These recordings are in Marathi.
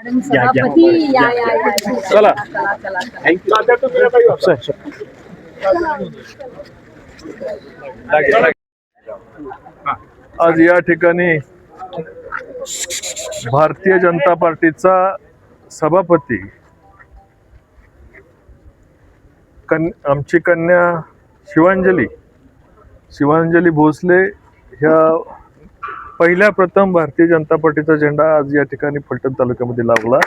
सभापती या या या चला. आज या ठिकाणी भारतीय जनता पार्टीचा सभापती आमची कन्या शिवांजली भोसले ह्या पहिल्या प्रथम भारतीय जनता पार्टीचा झेंडा आज या ठिकाणी फलटण तालुक्यामध्ये लावला।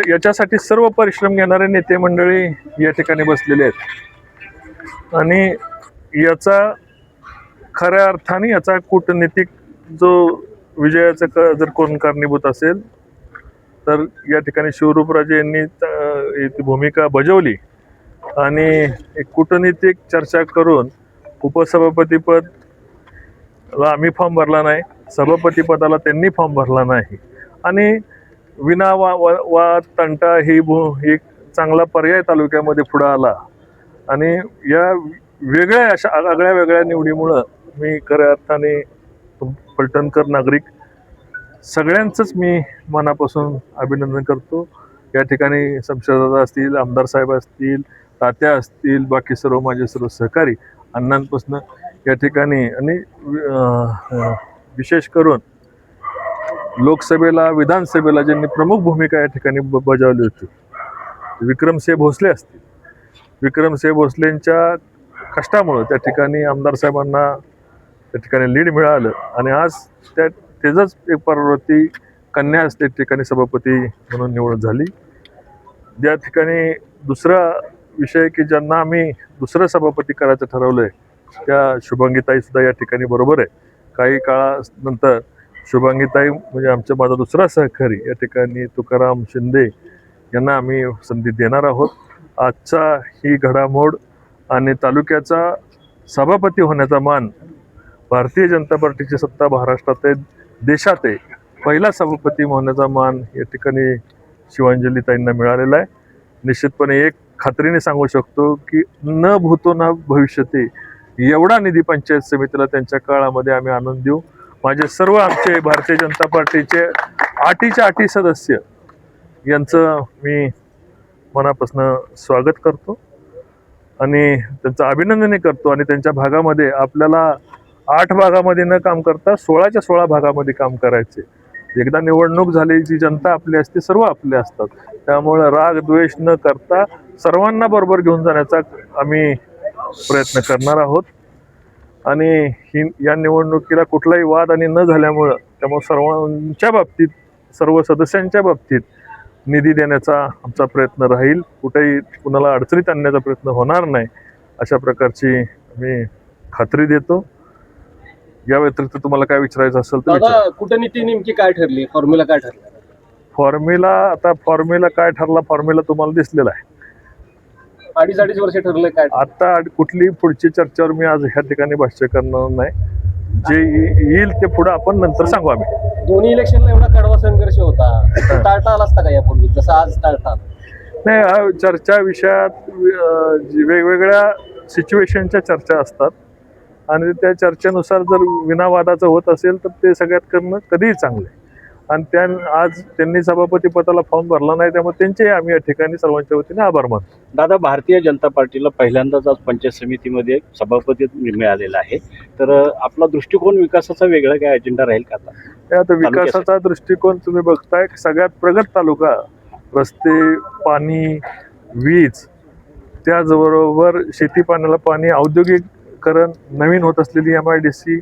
याच्यासाठी सर्व परिश्रम घेणारे नेते मंडळी या ठिकाणी बसलेले आहेत आणि याचा खऱ्या अर्थाने याचा कूटनीतिक जो विजयाचा जर कोण कारणीभूत असेल तर या ठिकाणी शिवरूपराजे यांनी ती भूमिका बजावली आणि एक कूटनीतिक चर्चा करून उपसभापतीपद आम्ही फॉर्म भरला नाही, सभापती पदाला त्यांनी फॉर्म भरला नाही आणि विना वाद तंटा ही एक चांगला पर्याय तालुक्यामध्ये पुढे आला आणि या वेगळ्या अशा आगळ्या वेगळ्या निवडीमुळं मी खऱ्या अर्थाने फलटणकर नागरिक सगळ्यांचंच मी मनापासून अभिनंदन करतो। या ठिकाणी शमशेरदादा असतील, आमदार साहेब असतील, तात्या असतील, बाकी सर्व माझे सर्व सहकारी अण्णांपासून या ठिकाणी आणि विशेष करून लोकसभेला विधानसभेला ज्यांनी प्रमुख भूमिका या ठिकाणी बजावली होती विक्रमसिंह भोसले असतील, विक्रमसिंह भोसलेंच्या कष्टामुळं त्या ठिकाणी आमदार साहेबांना त्या ठिकाणी लीड मिळालं आणि आज त्याचंच एक परवर्ती कन्या त्या ठिकाणी सभापती म्हणून निवड झाली। ज्या ठिकाणी दुसरा विषय की ज्यांना आम्ही दुसरं सभापती करायचं ठरवलंय त्या शुभांगीताई सुद्धा या ठिकाणी बरोबर आहे। काही काळानंतर शुभांगीताई म्हणजे माझा दुसरा सहकारी या ठिकाणी तुकाराम शिंदे यांना आम्ही संधी देणार आहोत। आजचा ही घडामोड आणि तालुक्याचा सभापती होण्याचा मान भारतीय जनता पार्टीची सत्ता महाराष्ट्रात आहे, देशात आहे, पहिला सभापती होण्याचा मान या ठिकाणी शिवांजलीताईंना मिळालेला आहे। निश्चितपणे एक खात्रीने सांगू शकतो की न भूतो न भविष्यते एवढा निधी पंचायत समितीला त्यांच्या काळामध्ये आम्ही आणून देऊ। माझे सर्व आमचे भारतीय जनता पार्टीचे आटीच्या आटी सदस्य यांचं मी मनापासून स्वागत करतो आणि त्यांचं अभिनंदनही करतो आणि त्यांच्या भागामध्ये आपल्याला 8 भागामध्ये न काम करता 16च्या 16 भागामध्ये काम करायचे। एकदा निवडणूक झाली जी जनता आपली असते, सर्व आपले असतात, त्यामुळे राग द्वेष न करता सर्वांना बरोबर घेऊन जाण्याचा आम्ही प्रयत्न करणार आहोत आणि या निवडणुकीला कुठलाही वाद आणि न झाल्यामुळं त्यामुळे सर्वांच्या बाबतीत सर्व सदस्यांच्या बाबतीत निधी देण्याचा आमचा प्रयत्न राहील, कुठेही कुणाला अडचणीत आणण्याचा प्रयत्न होणार नाही अशा प्रकारची मी खात्री देतो। या व्यतिरिक्त तुम्हाला काय विचारायचं असेल तर कूटनीती नेमकी काय ठरली, फॉर्म्युला काय ठरला? फॉर्म्युला काय ठरला, फॉर्म्युला तुम्हाला दिसलेला आहे। 2.5 वर्ष ठरलंय काय? आता कुठली पुढची चर्चेवर मी आज ह्या ठिकाणी भाष्य करणार नाही, जे येईल ते पुढे आपण नंतर सांगू। आम्ही दोन्ही इलेक्शनला एवढा कडवा संघर्ष होता, टाळता आला असता का यापूर्वी जसं आज टाळतात? नाही, चर्चा विषयात वेगवेगळ्या सिच्युएशनच्या चर्चा असतात आणि त्या चर्चेनुसार जर विनावादाचं होत असेल तर ते सगळ्यात करणं कधीही चांगलं आहे आणि आज त्यांनी सभापती पदाला फॉर्म भरला नाही, त्यामुळे त्यांचे आम्ही या ठिकाणी सर्वांच्या वतीने आभार मानतो। दादा, भारतीय जनता पार्टीला पहिल्यांदाच आज पंचायत समितीमध्ये सभापती मिळालेला आहे, तर आपला दृष्टिकोन विकासाचा वेगळा काय अजेंडा राहील का? आता विकासाचा दृष्टिकोन तुम्ही बघताय, सगळ्यात प्रगत तालुका, रस्ते, पाणी, वीज, त्याचबरोबर शेती पाण्याला पाणी, औद्योगिकरण, नवीन होत असलेली MIDC,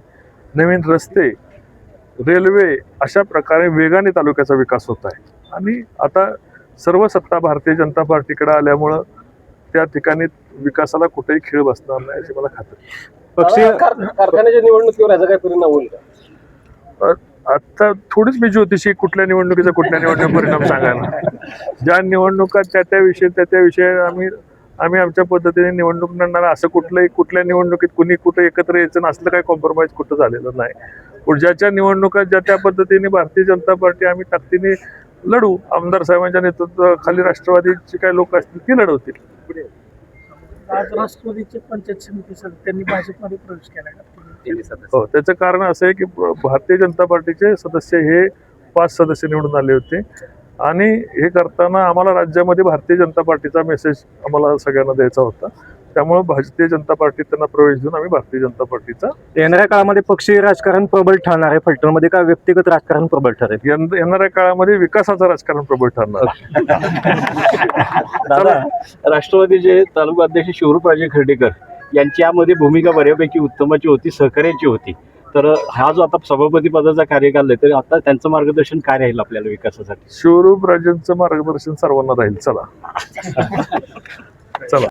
नवीन रस्ते, रेल्वे, अशा प्रकारे वेगाने तालुक्याचा विकास होत आहे आणि आता सर्व सत्ता भारतीय जनता पार्टीकडे आल्यामुळं त्या ठिकाणी विकासाला कुठेही खीळ बसणार नाही अशी मला खात्री। कारखान्याच्या निवडणुकीवर याचा काय परिणाम होईल का? आता थोडीच मी ज्योतिषी कुठल्या निवडणुकीचा परिणाम सांगायला, ज्या निवडणुका त्या विषयी आम्ही आमच्या पद्धतीने निवडणूक लढणार। असं कुठल्या निवडणुकीत कुणी कुठे एकत्र यायचं नसलं, काही कॉम्प्रोमाइज कुठं झालेलं नाही। पुढच्या निवडणुका ज्या त्या पद्धतीने भारतीय जनता पार्टी आम्ही ताकदीने लढू, आमदार साहेबांच्या नेतृत्वाखाली राष्ट्रवादीचे काही लोक असतील ती लढवतील। आज राष्ट्रवादीचे पंचायत समिती सदस्यांनी भाजपमध्ये प्रवेश केला, हो, त्याचं कारण असं आहे की भारतीय जनता पार्टीचे सदस्य हे 5 सदस्य निवडून आले होते आणि हे करताना आम्हाला राज्यामध्ये भारतीय जनता पार्टीचा मेसेज आम्हाला सगळ्यांना द्यायचा होता. त्यामुळे भारतीय जनता पार्टीत त्यांना प्रवेश देऊन आम्ही भारतीय जनता पार्टीचा येणाऱ्या काळामध्ये पक्षीय राजकारण प्रबळ ठरणार आहे फलटणमध्ये का व्यक्तिगत राजकारण प्रबळ ठरेल? येणाऱ्या काळामध्ये विकासाचं राजकारण प्रबळ ठरणार आहे. दादा, राष्ट्रवादीचे तालुका अध्यक्ष शिवरूपराजे खर्डेकर यांची यामध्ये भूमिका बऱ्यापैकी उत्तमाची होती, सहकार्याची होती. तर हा जो आता सभापती पदाचा कार्यकाल आहे, तर आता त्यांचं मार्गदर्शन काय राहील आपल्याला विकासासाठी? शिवरूप राजेंचं मार्गदर्शन सर्वांना राहील. चला.